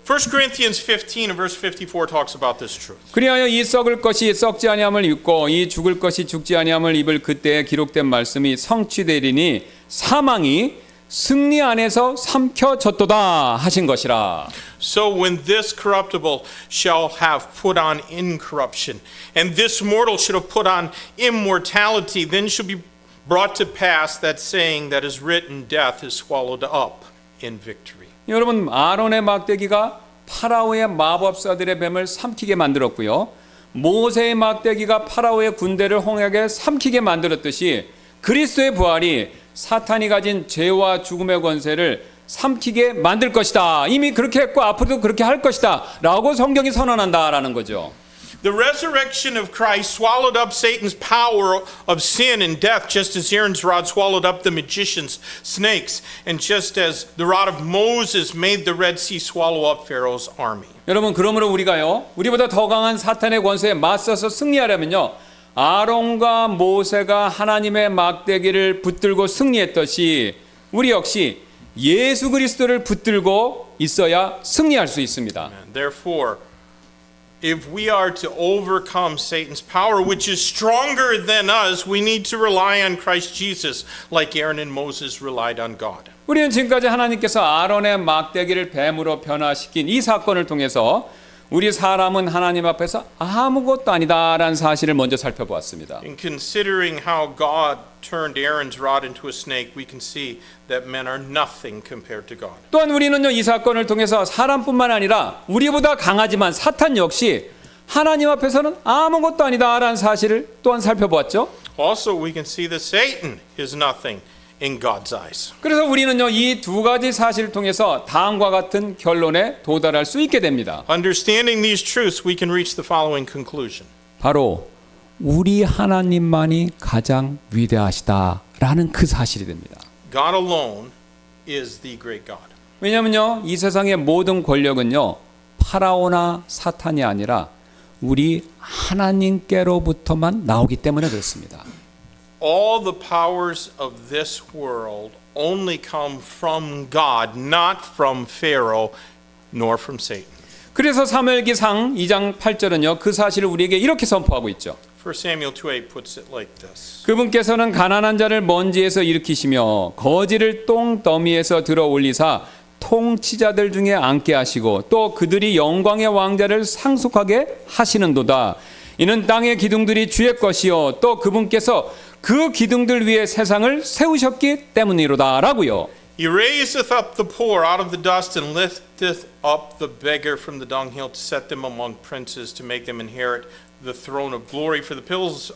1 Corinthians 15 and verse 54 talks about this truth. 그리하여 이 썩을 것이 썩지 아니함을 입고 이 죽을 것이 죽지 아니함을 입을 그때에 기록된 말씀이 성취되리니 사망이 승리 안에서 삼켜졌도다 하신 것이라. So when this corruptible shall have put on incorruption, and this mortal should have put on immortality, then shall be brought to pass that saying that is written, death is swallowed up in victory. 여러분, 아론의 막대기가 파라오의 마법사들의 뱀을 삼키게 만들었고요. 모세의 막대기가 파라오의 군대를 홍하게 삼키게 만들었듯이 그리스도의 부활이 사탄이 가진 죄와 죽음의 권세를 삼키게 만들 것이다. 이미 그렇게 했고 앞으로도 그렇게 할 것이다. 라고 성경이 선언한다라는 거죠. The resurrection of Christ swallowed up Satan's power of sin and death, just as Aaron's rod swallowed up the magicians' snakes, and just as the rod of Moses made the Red Sea swallow up Pharaoh's army. 여러분, 그러므로 우리가요, 우리보다 더 강한 사탄의 권세에 맞서서 승리하려면요, 아론과 모세가 하나님의 막대기를 붙들고 승리했듯이 우리 역시 예수 그리스도를 붙들고 있어야 승리할 수 있습니다. And therefore, if we are to overcome Satan's power, which is stronger than us, we need to rely on Christ Jesus, like Aaron and Moses relied on God. 우리는 지금까지 하나님께서 아론의 막대기를 뱀으로 변화시킨 이 사건을 통해서 우리 사람은 하나님 앞에서 아무것도 아니다라는 사실을 먼저 살펴보았습니다. In considering how God turned Aaron's rod into a snake, we can see that men are nothing compared to God. 또한 우리는요, 이 사건을 통해서 사람뿐만 아니라 우리보다 강하지만 사탄 역시 하나님 앞에서는 아무것도 아니다라는 사실을 또한 살펴보았죠. Also, we can see that Satan is nothing in God's eyes. 그래서 우리는요, 이 두 가지 사실을 통해서 다음과 같은 결론에 도달할 수 있게 됩니다. Understanding these truths, we can reach the following conclusion. 바로 우리 하나님만이 가장 위대하시다라는 그 사실이 됩니다. God alone is the great God. 왜냐하면요, 이 세상의 모든 권력은요, 파라오나 사탄이 아니라 우리 하나님께로부터만 나오기 때문에 그렇습니다. All the powers of this world only come from God, not from Pharaoh, nor from Satan. 그래서 사무엘기상 2장 8절은요, 그 사실을 우리에게 이렇게 선포하고 있죠. 1 Samuel 2:8 puts it like this. 그분께서는 가난한 자를 먼지에서 일으키시며 거지를 똥더미에서 들어 올리사 통치자들 중에 앉게 하시고 또 그들이 영광의 왕자를 상속하게 하시는도다. 이는 땅의 기둥들이 주의 것이요 또 그분께서 그 기둥들 위에 세상을 세우셨기 때문이로다라고요. He raiseth up the poor out of the dust and lifteth up the beggar from the dunghill to set them among princes to make them inherit the throne of glory. For the pillars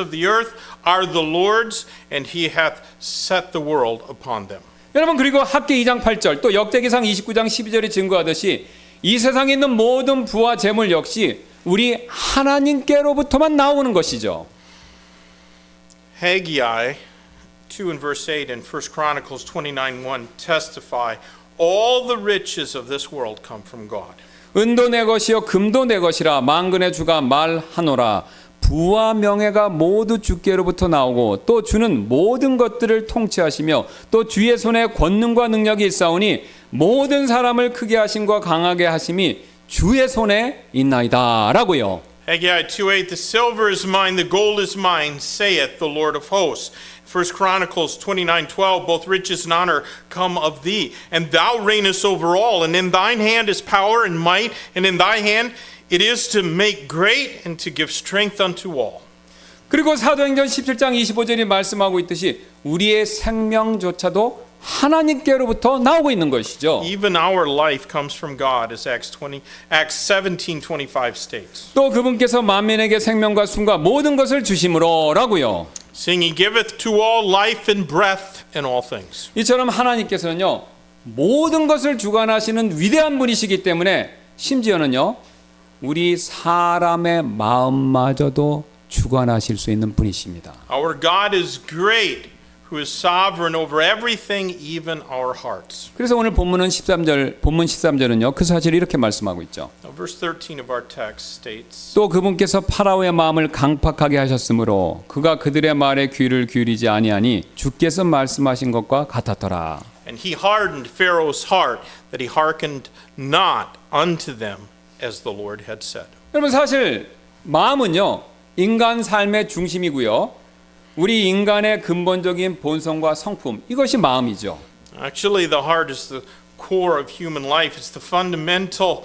of the earth are the Lord's, and he hath set the world upon them. 여러분, 그리고 학계 2장 8절 또 역대기상 29장 12절이 증거하듯이 이 세상에 있는 모든 부와 재물 역시 우리 하나님께로부터만 나오는 것이죠. Haggai 2 and verse 8 and 1 Chronicles 29:1 testify all the riches of this world come from God. 은도 내 것이요 금도 내 것이라 만근의 주가 말하노라. 부와 명예가 모두 주께로부터 나오고 또 주는 모든 것들을 통치하시며 또 주의 손에 권능과 능력이 있사오니 모든 사람을 크게 하심과 강하게 하심이 주의 손에 있나이다 라고요. Haggai 2:8 The silver is mine, the gold is mine, saith the Lord of hosts. 1 Chronicles 29:12 Both riches and honor come of thee, and thou reignest over all, and in thine hand is power and might, and in thy hand it is to make great and to give strength unto all. 그리고 사도행전 17장 25절이 말씀하고 있듯이 우리의 생명조차도 하나님께로부터 나오고 있는 것이죠. Even our life comes from God, as Acts 17:25 states. 또 그분께서 만민에게 생명과 숨과 모든 것을 주심으로라고요. Seeing he giveth to all life and breath and all things. 이처럼 하나님께서는요, 모든 것을 주관하시는 위대한 분이시기 때문에 심지어는요, 우리 사람의 마음마저도 주관하실 수 있는 분이십니다. Our God is great, who is sovereign over everything, even our hearts. 그래서 오늘 본문 13절은요, 그 사실을 이렇게 말씀하고 있죠. Now, verse 13 of our text states, 또 그분께서 파라오의 마음을 강팍하게 하셨으므로 그가 그들의 말에 귀를 기울이지 아니하니 주께서 말씀하신 것과 같았더라. And he hardened Pharaoh's heart, that he hearkened not unto them, as the Lord had said. 여러분, 사실 마음은요, 인간 삶의 중심이고요. 우리 인간의 근본적인 본성과 성품, 이것이 마음이죠. Actually, the heart is the core of human life. It's the fundamental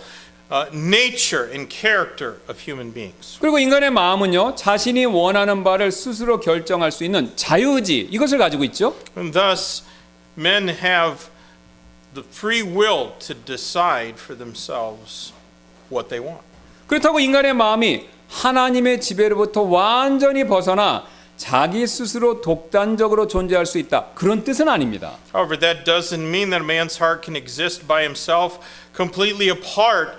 nature and character of human beings. 그리고 인간의 마음은요, 자신이 원하는 바를 스스로 결정할 수 있는 자유의지, 이것을 가지고 있죠. And thus, men have the free will to decide for themselves what they want. 그렇다고 인간의 마음이 하나님의 지배로부터 완전히 벗어나 자기 스스로 독단적으로 존재할 수 있다. 그런 뜻은 아닙니다. However, that doesn't mean that a man's heart can exist by himself, completely apart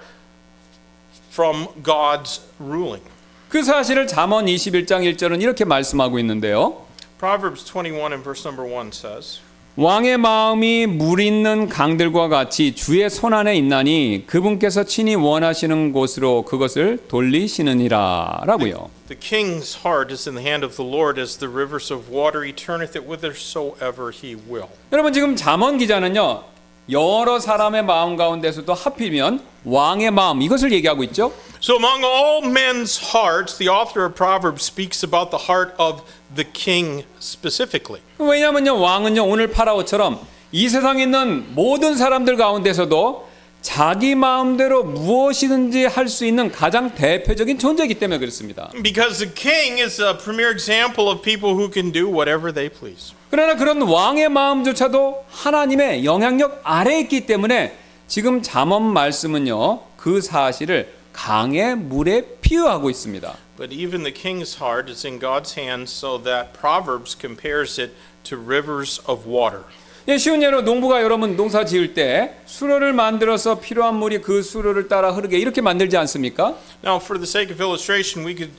from God's ruling. 그 사실을 잠언 21장 1절은 이렇게 말씀하고 있는데요. Proverbs 21 and verse number 1 says, 왕의 마음이 물 있는 강들과 같이 주의 손안에 있나니 그분께서 친히 원하시는 곳으로 그것을 돌리시느니라 라고요. The king's heart is in the hand of the Lord as the rivers of water. He turneth it whithersoever he will. 여러분 지금 잠언 기자는요. 여러 사람의 마음 가운데서도 하필이면 왕의 마음 이것을 얘기하고 있죠. So among all men's hearts, the author of Proverbs speaks about the heart of the king specifically. 왜냐하면요. 왕은요. 오늘 파라오처럼 이 세상에 있는 모든 사람들 가운데서도 자기 마음대로 무엇이든지 할 수 있는 가장 대표적인 존재이기 때문에 그렇습니다. Because the king is a premier example of people who can do whatever they please. 그러나 그런 왕의 마음조차도 하나님의 영향력 아래에 있기 때문에 지금 잠언 말씀은요. 그 사실을 강의 물에 비유하고 있습니다. But even the king's heart is in God's hands, so that Proverbs compares it to rivers of water. 예, 쉬운 예로 농부가 여러분 농사 지을 때 수로를 만들어서 필요한 물이 그 수로를 따라 흐르게 이렇게 만들지 않습니까? Now, for the sake of illustration, we could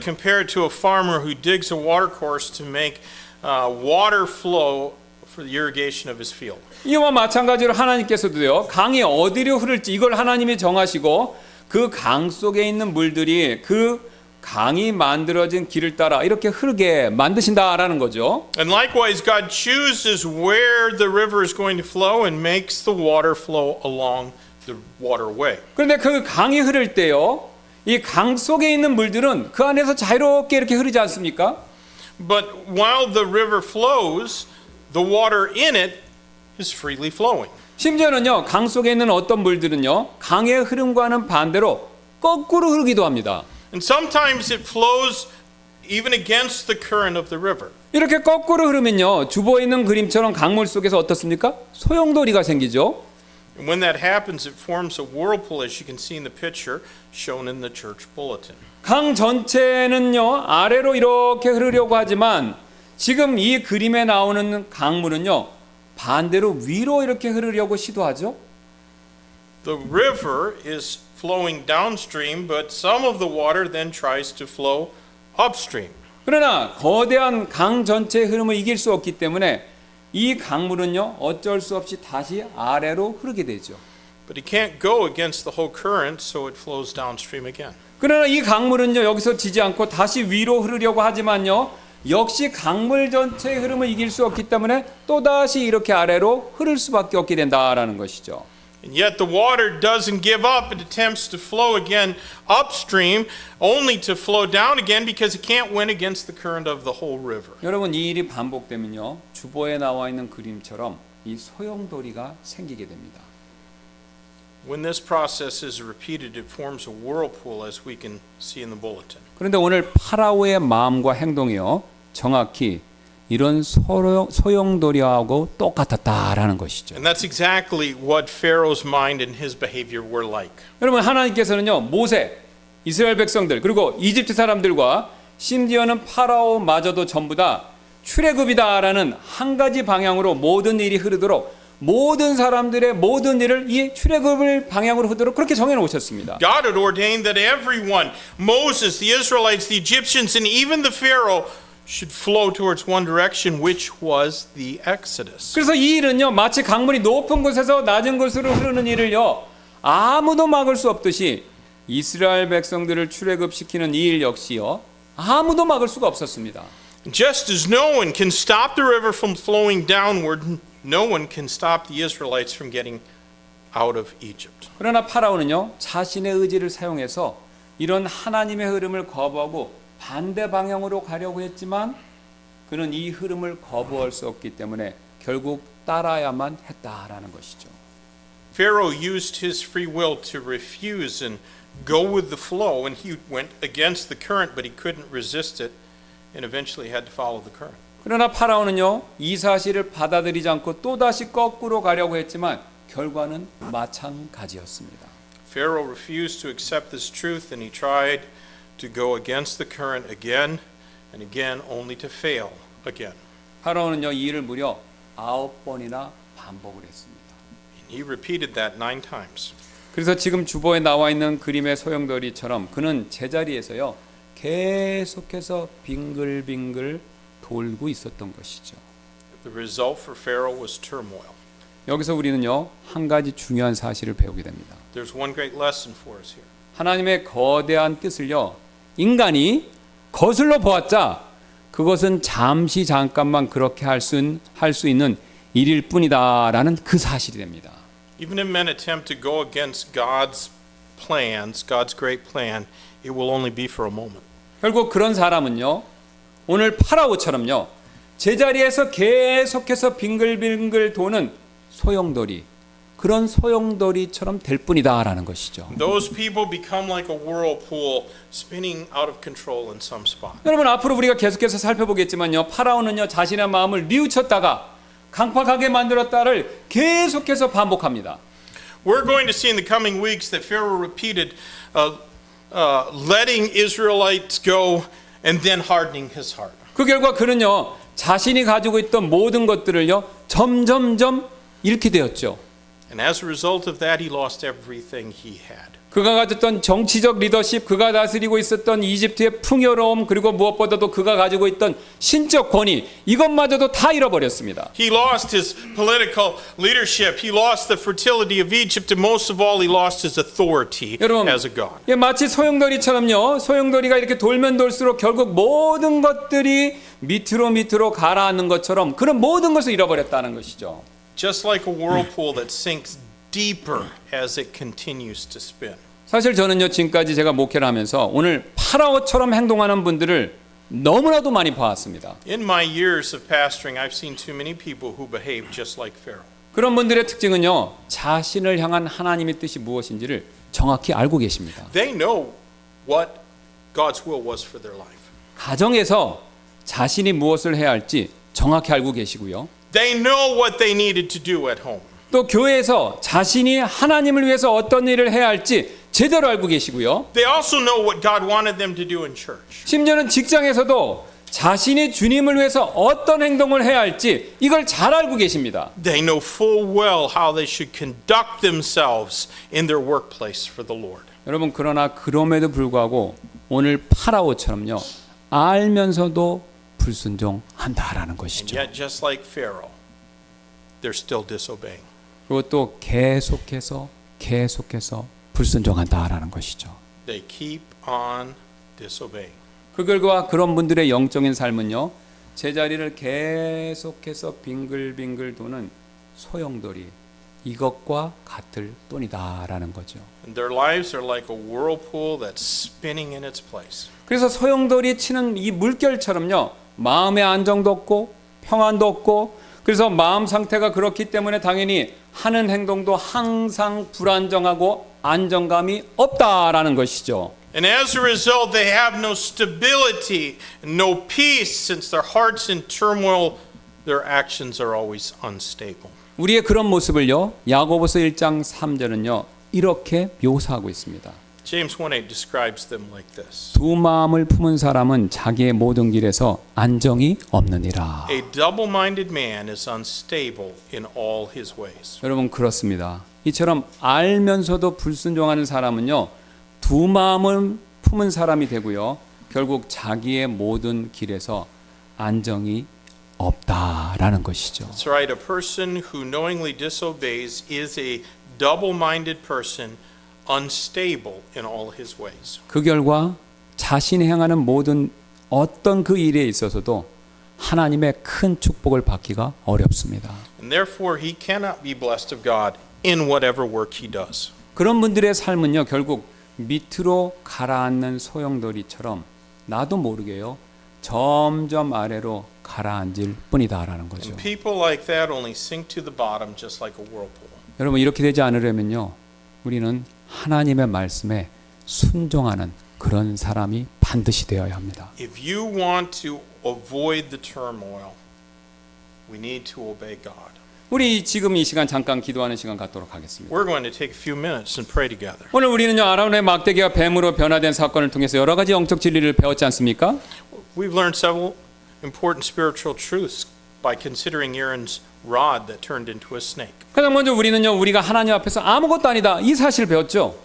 compare it to a farmer who digs a water course to make water flow for the irrigation of his field. 이와 마찬가지로 하나님께서도요. 강이 어디로 흐를지 이걸 하나님이 정하시고 그 강 속에 있는 물들이 그 강이 만들어진 길을 따라 이렇게 흐르게 만드신다라는 거죠. And likewise, God chooses where the river is going to flow and makes the water flow along the waterway. 그런데 그 강이 흐를 때요. 이 강 속에 있는 물들은 그 안에서 자유롭게 이렇게 흐르지 않습니까? But while the river flows, the water in it is freely flowing. 심지어는요. 강 속에 있는 어떤 물들은요. 강의 흐름과는 반대로 거꾸로 흐르기도 합니다. And sometimes it flows even against the current of the river. 이렇게 거꾸로 흐르면요. 주보에 있는 그림처럼 강물 속에서 어떻습니까? 소용돌이가 생기죠. And when that happens, it forms a whirlpool, as you can see in the picture shown in the church bulletin. 강 전체는요. 아래로 이렇게 흐르려고 하지만 지금 이 그림에 나오는 강물은요. 반대로 위로 이렇게 흐르려고 시도하죠. The river is flowing downstream, but some of the water then tries to flow upstream. 그러나 거대한 강 전체의 흐름을 이길 수 없기 때문에 이 강물은요. 어쩔 수 없이 다시 아래로 흐르게 되죠. But it can't go against the whole current, so it flows downstream again. 그러나 이 강물은요. 여기서 지지 않고 다시 위로 흐르려고 하지만요. 역시 강물 전체의 흐름을 이길 수 없기 때문에 또다시 이렇게 아래로 흐를 수밖에 없게 된다라는 것이죠. And yet the water doesn't give up. It attempts to flow again upstream, only to flow down again because it can't win against the current of the whole river. 여러분 이 일이 반복되면요. 주보에 나와 있는 그림처럼 이 소용돌이가 생기게 됩니다. When this process is repeated, it forms a whirlpool, as we can see in the bulletin. 그런데 오늘 파라오의 마음과 행동이요. 정확히 이런 소용돌이하고 똑같았다라는 것이죠. And that's exactly what Pharaoh's mind and his behavior were like. 여러분 하나님께서는요. 모세, 이스라엘 백성들 그리고 이집트 사람들과 심지어는 파라오마저도 전부 다 출애굽이다라는 한 가지 방향으로 모든 일이 흐르도록 모든 사람들의 모든 일을 이 출애굽을 방향으로 흐르도록 그렇게 정해 놓으셨습니다. God had ordained that everyone, Moses, the Israelites, the Egyptians, and even the Pharaoh should flow towards one direction, which was the Exodus. 그래서 이 일은요. 마치 강물이 높은 곳에서 낮은 곳으로 흐르는 일을요. 아무도 막을 수 없듯이 이스라엘 백성들을 출애굽시키는 이 일 역시요. 아무도 막을 수가 없었습니다. Just as no one can stop the river from flowing downward, no one can stop the Israelites from getting out of Egypt. 그러나 파라오는요. 자신의 의지를 사용해서 이런 하나님의 흐름을 거부하고 반대 방향으로 가려고 했지만 그는 이 흐름을 거부할 수 없기 때문에 결국 따라야만 했다라는 것이죠. Pharaoh used his free will to refuse and go with the flow, and he went against the current, but he couldn't resist it, and eventually had to follow the current. 그러나 파라오는요, 이 사실을 받아들이지 않고 또다시 거꾸로 가려고 했지만 결과는 마찬가지였습니다. Pharaoh refused to accept this truth, and he tried to go against the current again and again, only to fail again. 파라오는요, 이 일을 무려 9번이나 반복을 했습니다. He repeated that 9 times. 그래서 지금 주보에 나와 있는 그림의 소용돌이처럼 그는 제자리에서요, 계속해서 빙글빙글 돌고 있었던 것이죠. The result for Pharaoh was turmoil. 여기서 우리는요, 한 가지 중요한 사실을 배우게 됩니다. There's one great lesson for us here. 하나님의 거대한 뜻을요, 인간이 거슬러 보았자 그것은 잠시 잠깐만 그렇게 할 수 있는 일일 뿐이다라는 그 사실이 됩니다. Even if men attempt to go against God's plans, God's great plan, it will only be for a moment. 결국 그런 사람은요, 오늘 파라오처럼요, 제자리에서 계속해서 빙글빙글 도는 소용돌이, 그런 소용돌이처럼 될 뿐이다라는 것이죠. Those people become like a whirlpool spinning out of control in some spot. 여러분, 앞으로 우리가 계속해서 살펴보겠지만요, 파라오는요, 자신의 마음을 뉘우쳤다가 강팍하게 만들었다를 계속해서 반복합니다. We're going to see in the coming weeks that Pharaoh repeated letting Israelites go and then hardening his heart. 그 결과 그는요, 자신이 가지고 있던 모든 것들을요, 점점점 잃게 되었죠. And as a result of that, he lost everything he had. 그가 가졌던 정치적 리더십, 그가 다스리고 있었던 이집트의 풍요로움, 그리고 무엇보다도 그가 가지고 있던 신적 권위, 이것마저도 다 잃어버렸습니다. He lost his political leadership. He lost the fertility of Egypt, and most of all, he lost his authority 여러분, as a god. 예, 마치 소용돌이처럼요, 소용돌이가 이렇게 돌면 돌수록 결국 모든 것들이 밑으로 가라앉는 것처럼 그런 모든 것을 잃어버렸다는 것이죠. Just like a whirlpool that sinks deeper as it continues to spin. 사실 저는요, 지금까지 제가 목회를 하면서 오늘 파라오처럼 행동하는 분들을 너무나도 많이 봐왔습니다. In my years of pastoring, I've seen too many people who behave just like Pharaoh. 그런 분들의 특징은요, 자신을 향한 하나님의 뜻이 무엇인지를 정확히 알고 계십니다. They know what God's will was for their life. 가정에서 자신이 무엇을 해야 할지 정확히 알고 계시고요. They know what they needed to do at home. 또 교회에서 자신이 하나님을 위해서 어떤 일을 해야 할지 제대로 알고 계시고요. They also know what God wanted them to do in church. 심지어는 직장에서도 자신이 주님을 위해서 어떤 행동을 해야 할지 이걸 잘 알고 계십니다. They know full well how they should conduct themselves in their workplace for the Lord. 여러분, 그러나 그럼에도 불구하고 오늘 파라오처럼요, 알면서도 불순종한다라는 And 것이죠. yet, just like Pharaoh, they're still disobeying. 그리고 또 계속해서 불순종한다라는 것이죠. They keep on disobeying. 그 결과 그런 분들의 영적인 삶은요, 제자리를 계속해서 빙글빙글 도는 소용돌이, 이것과 같을 뿐이다라는 거죠. And their lives are like a whirlpool that's spinning in its place. 그래서 소용돌이 치는 이 물결처럼요, 마음의 안정도 없고 평안도 없고, 그래서 마음 상태가 그렇기 때문에 당연히 하는 행동도 항상 불안정하고 안정감이 없다라는 것이죠. And as a result, they have no stability, no peace, since their heart's in turmoil, their actions are always unstable. 우리의 그런 모습을요, 야고보서 1장 3절은요, 이렇게 묘사하고 있습니다. James 1:8 describes them like this. 두 마음을 품은 사람은 자기의 모든 길에서 안정이 없느니라. A double-minded man is unstable in all his ways. 여러분, 그렇습니다. 이처럼 알면서도 불순종하는 사람은요, 두 마음을 품은 사람이 되고요, 결국 자기의 모든 길에서 안정이 없다라는 것이죠. That's right. A person who knowingly disobeys is a double-minded person, unstable in all his ways. 그 결과 자신이 행하는 모든 어떤 그 일에 있어서도 하나님의 큰 축복을 받기가 어렵습니다. And therefore, he cannot be blessed of God in whatever work he does. 그런 분들의 삶은요, 결국 밑으로 가라앉는 소용돌이처럼 나도 모르게요, 점점 아래로 가라앉을 뿐이다라는 거죠. And people like that only sink to the bottom just like a whirlpool. 여러분 이렇게 되지 않으려면요. 우리는 하나님의 말씀에 순종하는 그런 사람이 반드시 되어야 합니다. If you want to avoid the turmoil, we need to obey God. 우리 지금 이 시간 잠깐 기도하는 시간 갖도록 하겠습니다. We're going to take a few minutes and pray together. 오늘 우리는요 아론의 막대기가 뱀으로 변화된 사건을 통해서 여러 가지 영적 진리를 배웠지 않습니까? We've learned several important spiritual truths by considering Aaron's rod that turned into a snake. 가장 먼저 우리는요 우리가 하나님 앞에서 아무것도 아니다 이 사실을 배웠죠.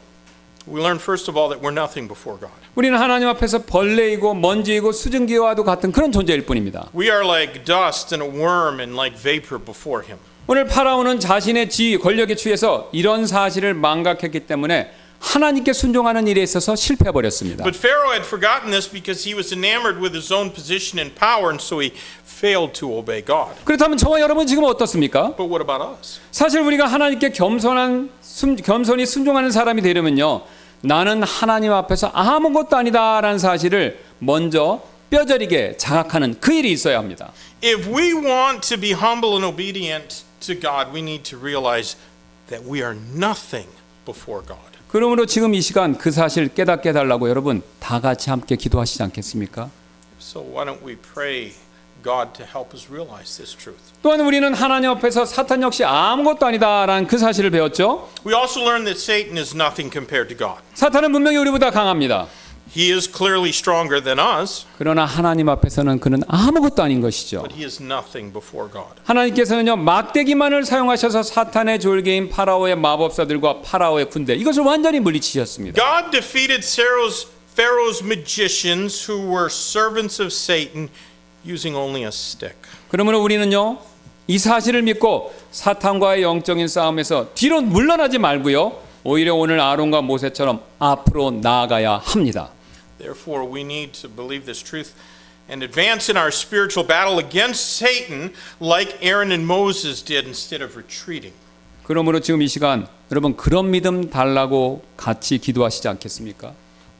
We learned first of all that we're nothing before God. 우리는 하나님 앞에서 벌레이고 먼지이고 수증기와도 같은 그런 존재일 뿐입니다. We are like dust and a worm and like vapor before him. 오늘 파라오는 자신의 지위, 권력에 취해서 이런 사실을 망각했기 때문에 하나님께 순종하는 일에 있어서 실패해버렸습니다. But Pharaoh had forgotten this because he was enamored with his own position and power, and so he failed to obey God. 그렇다면 저와 여러분 지금 어떻습니까? But what about us? 사실 우리가 하나님께 겸손히 순종하는 사람이 되려면요. 나는 하나님 앞에서 아무것도 아니다라는 사실을 먼저 뼈저리게 자각하는 그 일이 있어야 합니다. If we want to be humble and obedient to God, we need to realize that we are nothing before God. 그러므로 지금 이 시간 그 사실 깨닫게 해달라고 여러분 다 같이 함께 기도하시지 않겠습니까? So why don't we pray God to help us realize this truth? 또한 우리는 하나님 앞에서 사탄 역시 아무것도 아니다라는 그 사실을 배웠죠. We also learn that Satan is nothing compared to God. 사탄은 분명히 우리보다 강합니다. He is clearly stronger than us, 그러나 하나님 앞에서는 그는 아무것도 아닌 것이죠. but he is nothing before God. 하나님께서는요 막대기만을 사용하셔서 사탄의 졸개인 파라오의 마법사들과 파라오의 군대 이것을 완전히 물리치셨습니다. God defeated Pharaoh's magicians who were servants of Satan using only a stick. 그러므로 우리는요 이 사실을 믿고 사탄과의 영적인 싸움에서 뒤로 물러나지 말고요 오히려 오늘 아론과 모세처럼 앞으로 나아가야 합니다. Therefore, we need to believe this truth and advance in our spiritual battle against Satan like Aaron and Moses did instead of retreating. 그러므로 지금 이 시간 여러분 그런 믿음 달라고 같이 기도하시지 않겠습니까?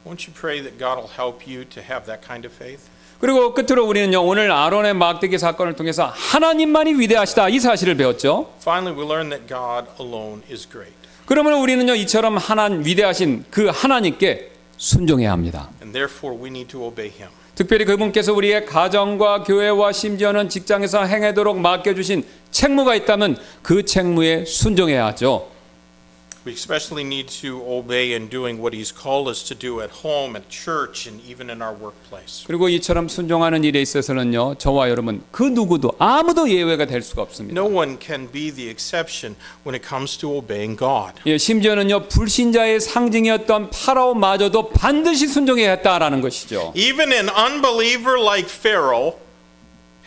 Won't you pray that God will help you to have that kind of faith? 그리고 끝으로 우리는요 오늘 아론의 막대기 사건을 통해서 하나님만이 위대하시다 이 사실을 배웠죠. Finally, we learn that God alone is great. 그러므로 우리는요 이처럼 위대하신 그 하나님께 순종해야 합니다. And therefore, we need to obey him. 특별히 그분께서 우리의 가정과 교회와 심지어는 직장에서 행하도록 맡겨주신 책무가 있다면 그 책무에 순종해야 하죠. We especially need to obey in doing what he's called us to do at home, at church, and even in our workplace. 그리고 이처럼 순종하는 일에 있어서는요 저와 여러분 그 누구도 아무도 예외가 될 수가 없습니다. No one can be the exception when it comes to obeying God. 예, 심지어는요 불신자의 상징이었던 파라오마저도 반드시 순종해야 했다라는 것이죠. Even an unbeliever like Pharaoh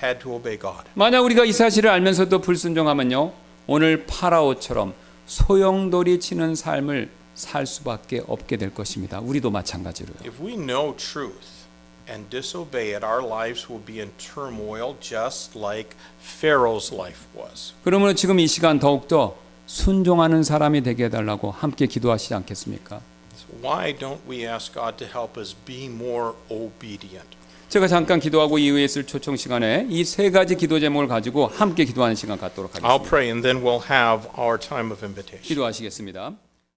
had to obey God. 만약 우리가 이 사실을 알면서도 불순종하면요 오늘 파라오처럼 소용돌이 치는 삶을 살 수밖에 없게 될 것입니다. 우리도 마찬가지로요. If we know truth and disobey it, our lives will be in turmoil just like Pharaoh's life was. 그러므로 지금 이 시간 더욱더 순종하는 사람이 되게 해달라고 함께 기도하시지 않겠습니까? So why don't we ask God to help us be more obedient? 제가 잠깐 기도하고 이후에 있을 초청 시간에 이 세 가지 기도 제목을 가지고 함께 기도하는 시간 갖도록 I'll 하겠습니다. pray and then we'll have our time of invitation. 기도하시겠습니다.